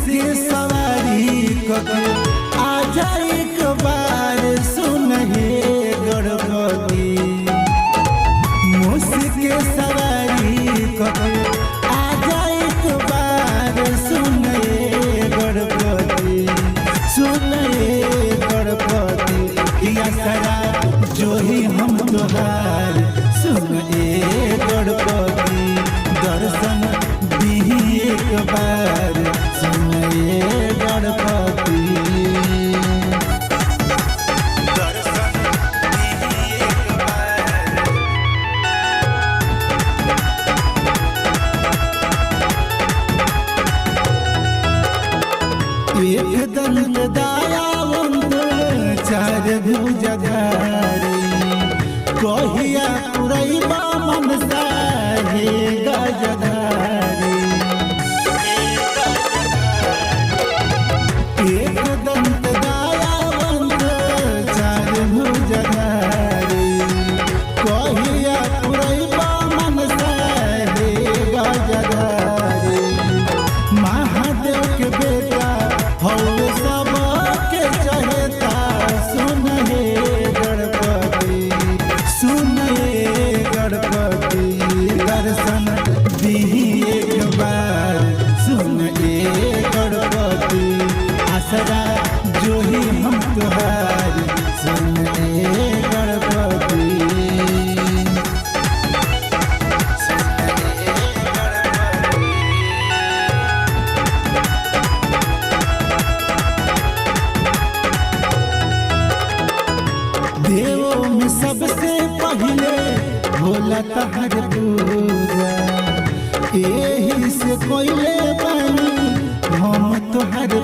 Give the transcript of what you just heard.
के सवारी कके आजा एक बार सुन हे गणपति। मूस के सवारी कके आजा एक बार सुन हे गणपति, सुन हे गणपति। किया सरा जो ही हम तोहार सुन हे गणपति, दर्शन दी एक बार सुन हे गणपति। एक दंत दयावंत चार भुजधारी, कहिया पुरैबा मनसा हे गजधारी। एक दंत दयावंत चार भुजधारी, कहिया पुरैबा मनसा हे गजधारी। महादेव के बेटा हौवे सबके चहेता सुन हे गणपति, सुन हे गणपति। दर्शन दी एक बार सुन हे गणपति, आसरा जो ही हम तोहार सुन हे गणपति। देवों में सबसे पहले भोला तहर पूजा, यही से कोयले बनी हम तोहर